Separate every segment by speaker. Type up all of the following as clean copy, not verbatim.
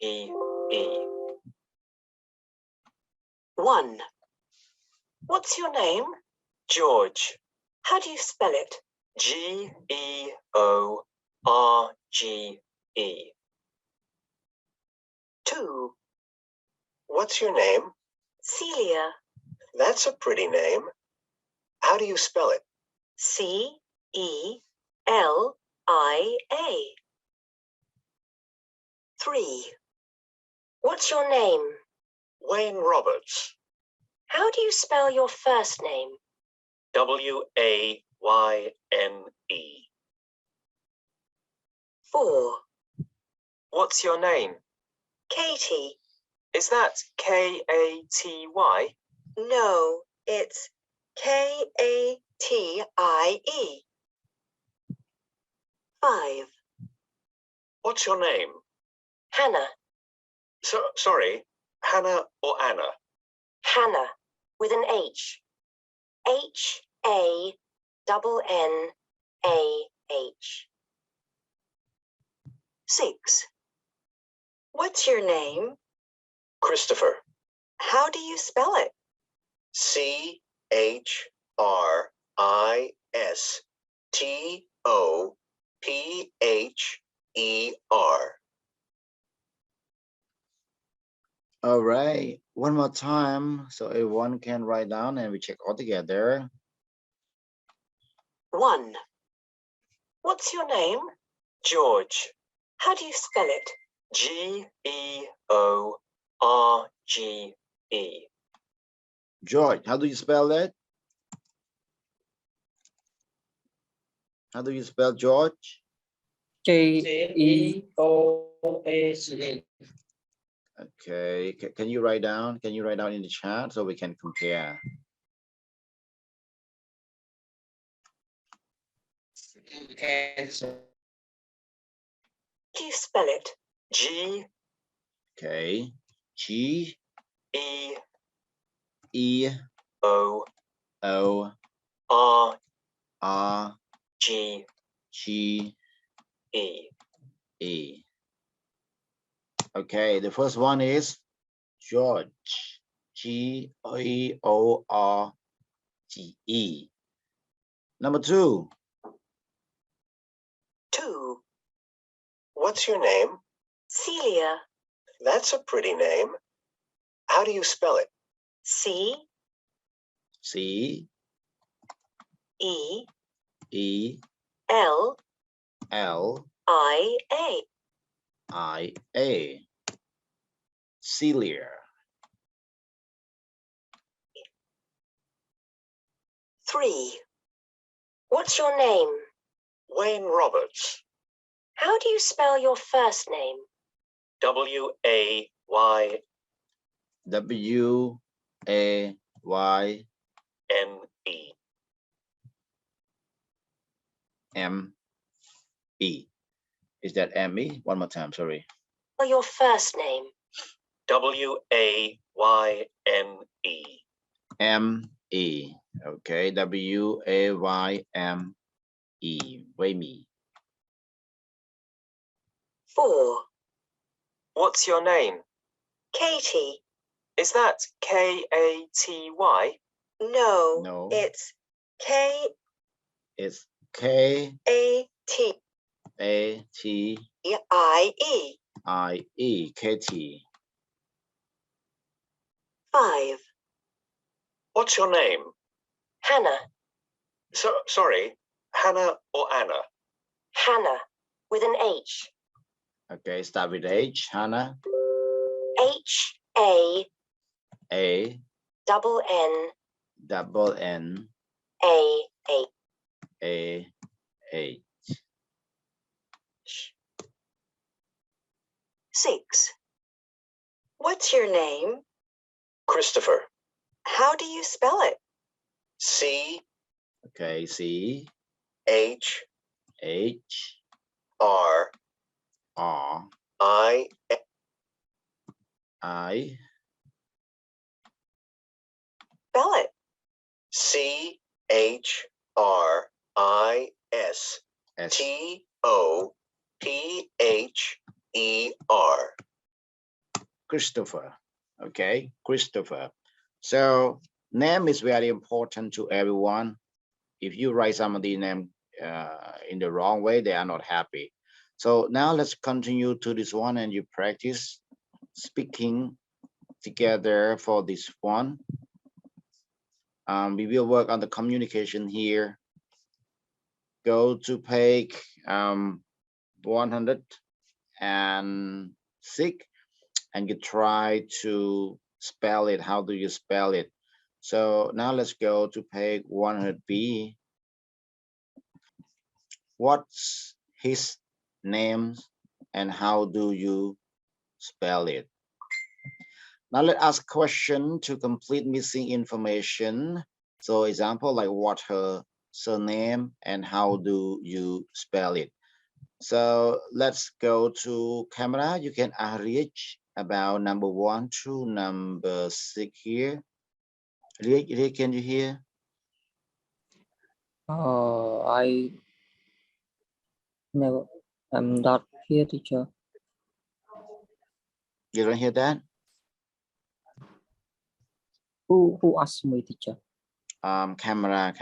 Speaker 1: E. 1. What's your name? George. How do you spell it? George. 2. What's your name? Celia. That's a pretty name. How do you spell it? Celia. 3. What's your name? Wayne Roberts. How do you spell your first name? Wayne. 4. What's your name? Katie. Is that Katy? No, it's Katie. 5. What's your name? Hannah. Sorry, Hannah or Anna? Hannah, with an H. Hannah. 6. What's your name? Christopher. How do you spell it? Christopher.
Speaker 2: All right, one more time so everyone can write down and we check all together.
Speaker 1: 1. What's your name? George. How do you spell it? George.
Speaker 2: George, how do you spell it? How do you spell George?
Speaker 3: George.
Speaker 2: Okay, can you write down? Can you write down in the chat so we can compare?
Speaker 1: Do you spell it? G.
Speaker 2: Okay, G
Speaker 1: E.
Speaker 2: E
Speaker 1: O.
Speaker 2: O
Speaker 1: R.
Speaker 2: R
Speaker 1: G.
Speaker 2: G
Speaker 1: E.
Speaker 2: E. Okay, the first one is George. George. Number 2.
Speaker 1: 2. What's your name? Celia. That's a pretty name. How do you spell it? C. E. L.
Speaker 2: I-A. Celia.
Speaker 1: 3. What's your name? Wayne Roberts. How do you spell your first name? W-A-Y.
Speaker 2: W-A-Y.
Speaker 1: M-E.
Speaker 2: M-E. Is that M-E? One more time, sorry.
Speaker 1: Or your first name? W-A-Y-M-E.
Speaker 2: M-E. Okay, W-A-Y-M-E. Wayme.
Speaker 1: 4. What's your name? Katie. Is that K-A-T-Y? No. It's K.
Speaker 2: It's K-A-T.
Speaker 1: I-E.
Speaker 2: I-E. Katie.
Speaker 1: 5. What's your name? Hannah. Sorry, Hannah or Anna? Hannah, with an H.
Speaker 2: Okay, start with H. Hannah.
Speaker 1: H-A.
Speaker 2: A.
Speaker 1: Double N.
Speaker 2: Double N.
Speaker 1: A-H.
Speaker 2: A-H.
Speaker 1: 6. What's your name? Christopher. How do you spell it? C.
Speaker 2: Okay, C.
Speaker 1: H.
Speaker 2: H.
Speaker 1: R.
Speaker 2: R.
Speaker 1: I.
Speaker 2: I.
Speaker 1: Spell it. C. H. R. I. S.
Speaker 2: S.
Speaker 1: T. O. P. H. E. R.
Speaker 2: Christopher. Okay, Christopher. So name is very important to everyone. If you write somebody name in the wrong way, they are not happy. So now let's continue to this one and you practice speaking together for this one. We will work on the communication here. Go to page 106 and you try to spell it. How do you spell it? So now let's go to page 100b. What's his name and how do you spell it? Now let's ask question to complete missing information. So example like what her surname and how do you spell it? So let's go to camera. You can reach about number 1 to number 6 here. Rick, can you hear?
Speaker 3: I never. I'm not here, teacher.
Speaker 2: You don't hear that?
Speaker 3: Who asked me, teacher?
Speaker 2: Camera.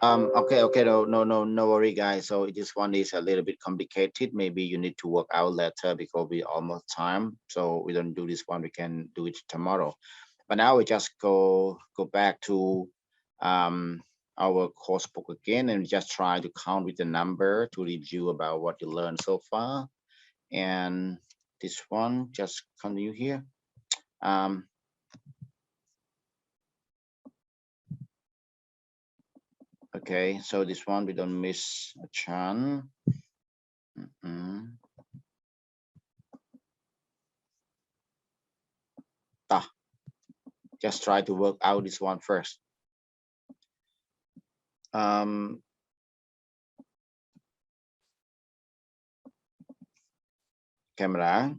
Speaker 2: Okay, no worry, guys. So this one is a little bit complicated. Maybe you need to work out later because we almost time. So we don't do this one. We can do it tomorrow. But now we just go back to our course book again and just try to count with the number to review about what you learned so far. And this one just continue here. Okay, so this one we don't miss a chance. Just try to work out this one first. Camera,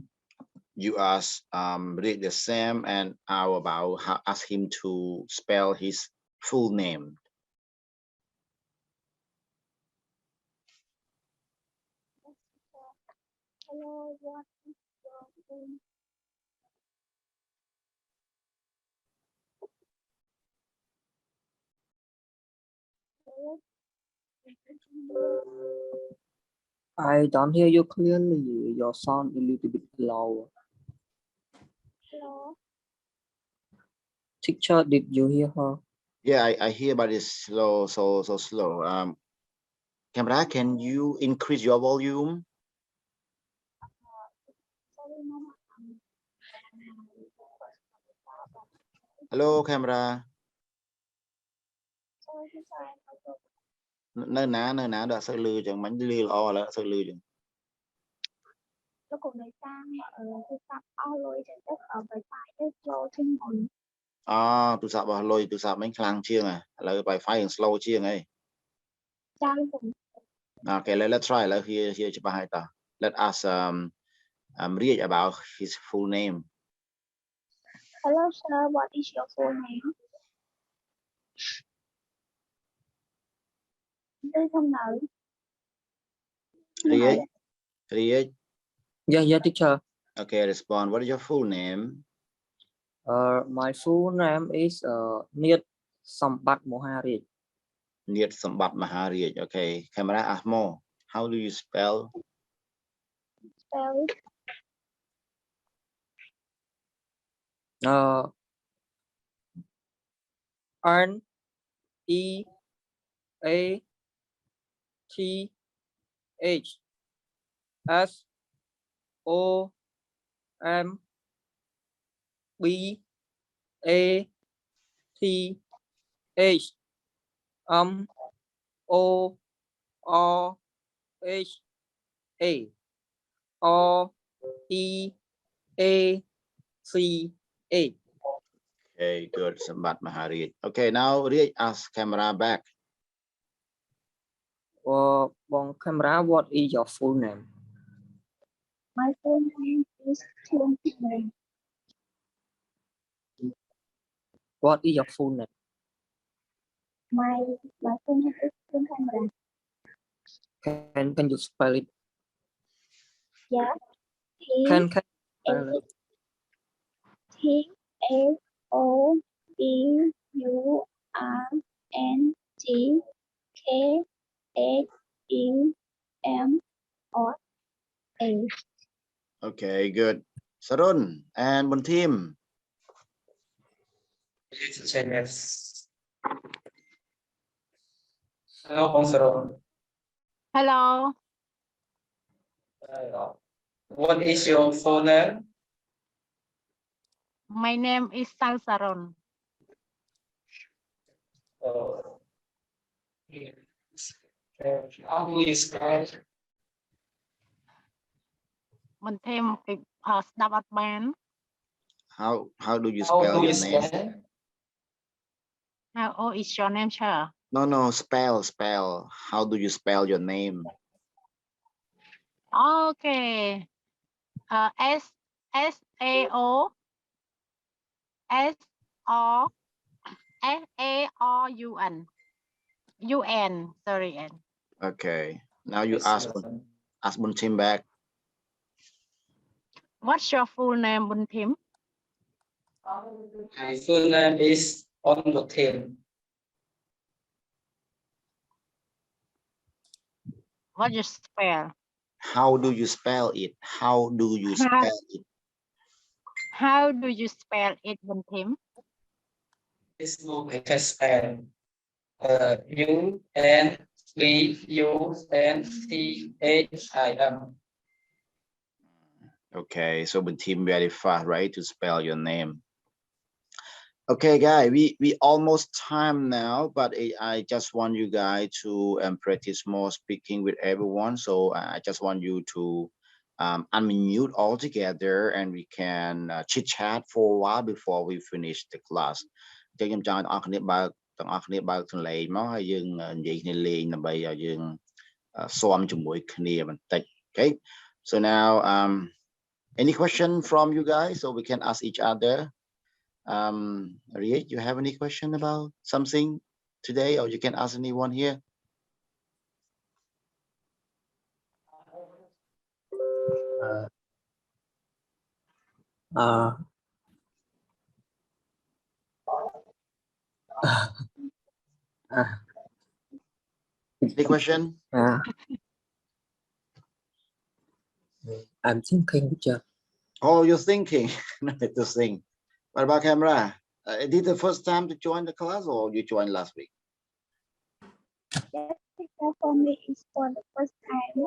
Speaker 2: you ask read the same and how about ask him to spell his full name.
Speaker 4: Hello, what is your name?
Speaker 3: I don't hear you clearly. Your sound a little bit low.
Speaker 4: Hello.
Speaker 3: Teacher, did you hear her?
Speaker 2: Yeah, I hear, but it's slow, so slow. Camera, can you increase your volume?
Speaker 4: Sorry, Mama.
Speaker 2: Hello, camera.
Speaker 4: Sorry, teacher.
Speaker 2: Nơi nào đã sợ lừa chẳng bánh lừa o là sợ lừa chẳng.
Speaker 4: Tôi cùng người sang ở tôi sắp ao lôi trên đất ở bài phải đất lô trên ngồi.
Speaker 2: Tu sạp vào lôi tu sạp bánh khlang chiêng là bài phải hình slow chiêng ấy.
Speaker 4: Cha luôn cùng.
Speaker 2: Okay, let's try. Here let us read about his full name.
Speaker 4: Hello, sir. What is your full name? Tôi không nợ.
Speaker 2: Read.
Speaker 3: Yeah, teacher.
Speaker 2: Okay, respond. What is your full name?
Speaker 3: My full name is Niat Sambat Mohari.
Speaker 2: Niat Sambat Mahari. Okay, camera ask more. How do you spell?
Speaker 4: Spell it.
Speaker 3: N E A T H S O M B A T H O R H A R E A C A.
Speaker 2: Okay, good. Sambat Mahari. Okay, now read ask camera back.
Speaker 3: Bong camera, what is your full name?
Speaker 4: My full name is Trương Thị Huyền.
Speaker 3: What is your full name?
Speaker 4: My full name is Trương Thị Huyền.
Speaker 3: Can you spell it?
Speaker 4: Yeah.
Speaker 3: Can
Speaker 4: T
Speaker 3: spell it?
Speaker 4: T F O B U R N G K H E M or A.
Speaker 2: Okay, good. Sarun and Buntim.
Speaker 5: Yes. Hello, Bang Saron.
Speaker 6: Hello,
Speaker 5: What is your phone name?
Speaker 6: my name is Sang Saron.
Speaker 5: Yes. How do you spell?
Speaker 6: មិនthêmពីស្ដាប់អត់បាន
Speaker 2: How do you
Speaker 5: How
Speaker 2: spell
Speaker 5: do you
Speaker 2: your name?
Speaker 5: spell?
Speaker 6: How old is your name, sir?
Speaker 2: No, spell. How do you spell your name?
Speaker 6: Okay. S S A O S O S A R U N U N. Sorry, N.
Speaker 2: Okay. Now you
Speaker 5: Yes,
Speaker 2: ask Buntim back.
Speaker 6: What's your full name, Buntim?
Speaker 5: My full name is Onbutim.
Speaker 6: What you spell?
Speaker 2: How do you spell it? How do you spell it?
Speaker 6: How do you spell it, Buntim?
Speaker 5: This book I can spell U N B U N T H I M.
Speaker 2: Okay, so Buntim very fast, right, to spell your name. Okay, guys, we almost time now, but I just want you guys to practice more speaking with everyone. So I just want you to unmute all together and we can chit chat for a while before we finish the class. ចឹងខ្ញុំចង់ឲ្យទាំងអស់គ្នាបើកសំឡេងមកហើយយើងនិយាយគ្នាលេងដើម្បីឲ្យយើងស៊ាំជាមួយគ្នាបន្តិច Okay, so now any question from you guys so we can ask each other. Riet, you have any question about something today, or you can ask anyone here?
Speaker 3: Uh,
Speaker 2: Any question?
Speaker 3: I'm thinking, teacher.
Speaker 2: Oh, you're thinking. To sing. What about camera? Is it the first time to join the class, or you joined last week?
Speaker 4: Yes, for me it's for the first time.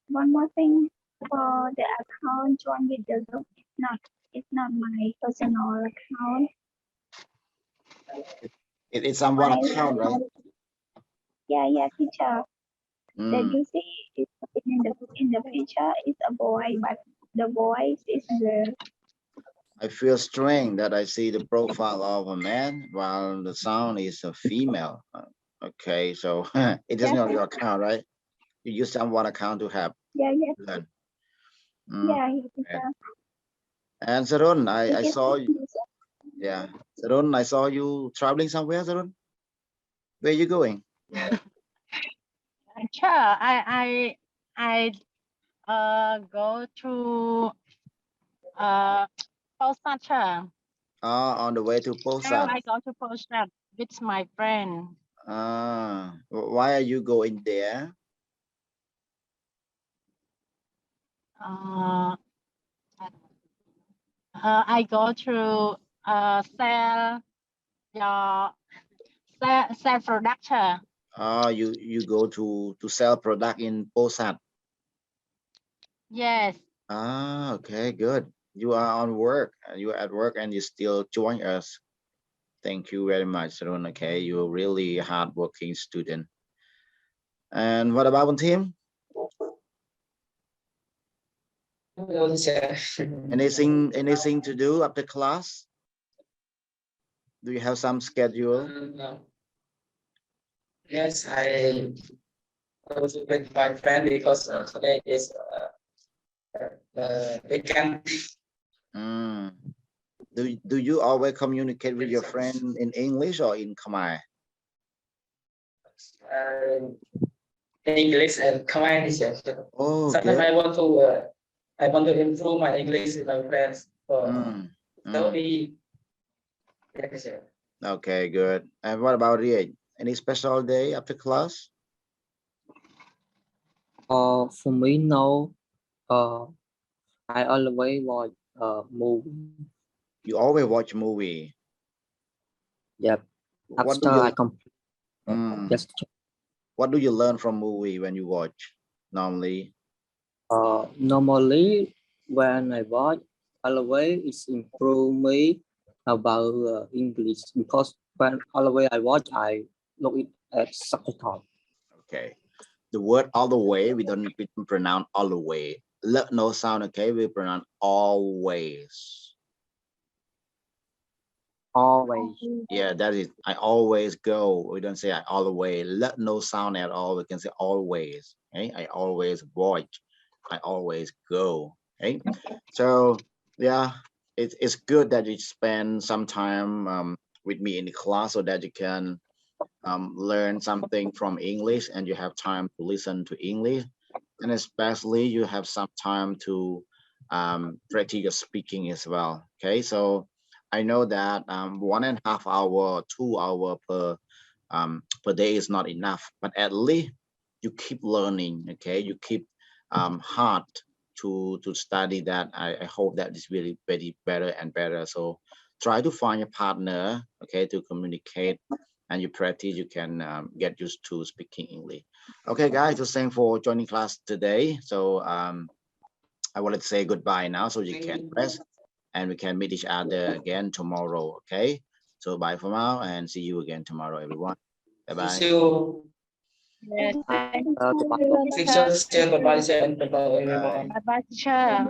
Speaker 4: One more thing for the account join with the group. It's not my personal account.
Speaker 2: It's someone
Speaker 4: My-
Speaker 2: account, right?
Speaker 4: Yeah, teacher. That
Speaker 2: Mm,
Speaker 4: you see is in the picture is a boy, but the voice is girl.
Speaker 2: I feel strange that I see the profile of a man while the sound is a female. Okay, so it is not your account, right? You use someone account to have
Speaker 4: Yeah,
Speaker 2: learn.
Speaker 4: teacher.
Speaker 2: And Sarun, I
Speaker 4: You
Speaker 2: saw
Speaker 4: can
Speaker 2: you. Yeah, Sarun, I saw you traveling somewhere, Sarun. Where are you going?
Speaker 6: Sure, I go to Postat, sure.
Speaker 2: On the way to
Speaker 6: Now
Speaker 2: Posan.
Speaker 6: I go to Postat with my friend.
Speaker 2: Why are you going there?
Speaker 6: I go to sell production.
Speaker 2: You go to sell product in Posan.
Speaker 6: Yes.
Speaker 2: Okay, good. You are on work. You are at work and you still join us. Thank you very much, Sarun. Okay, you're really hardworking student. And what about one team? Anything to do after class? Do you have some schedule?
Speaker 5: No. Yes, I go to with my friend because today is weekend.
Speaker 2: Do you always communicate with your friend in English or in Khmer?
Speaker 5: English and Khmer teacher.
Speaker 2: Oh,
Speaker 5: Sometimes
Speaker 2: good.
Speaker 5: I want to improve my English with my friends. So we, yeah, teacher.
Speaker 2: Okay, good. And what about Riek? Any special day after class?
Speaker 3: For me, no. I always watch movie.
Speaker 2: You always watch movie.
Speaker 3: Yep.
Speaker 2: What do
Speaker 3: After
Speaker 2: you
Speaker 3: I complete,
Speaker 2: Mm.
Speaker 3: just
Speaker 2: What do you learn from movie when you watch normally?
Speaker 3: normally when I watch, always it's improve me about English because when always I watch, I look it at subtitle.
Speaker 2: Okay. The word all the way, we don't pronounce all the way. Let no sound, okay? We pronounce always.
Speaker 3: Always.
Speaker 2: Yeah, that is, I always go. We don't say I all the way. Let no sound at all. We can say always. Okay? I always watch. I always go. Okay. So yeah, it's good that you spend some time with me in the class so that you can learn something from English and you have time to listen to English, and especially you have some time to practice your speaking as well. Okay, so I know that 1.5 hour, 2 hour per day is not enough, but at least you keep learning. Okay, you keep hard to study that. I hope that is really very better and better. So try to find a partner, okay, to communicate, and you practice, you can get used to speaking English. Okay, guys, so thanks for joining class today. So I wanted to say goodbye now so you can rest and we can meet each other again tomorrow. Okay, so bye for now and see you again tomorrow, everyone. Bye bye.
Speaker 5: See you.
Speaker 6: Yes.
Speaker 3: Goodbye.
Speaker 5: Teacher, bye bye, and bye bye, everyone.
Speaker 6: Bye bye, teacher.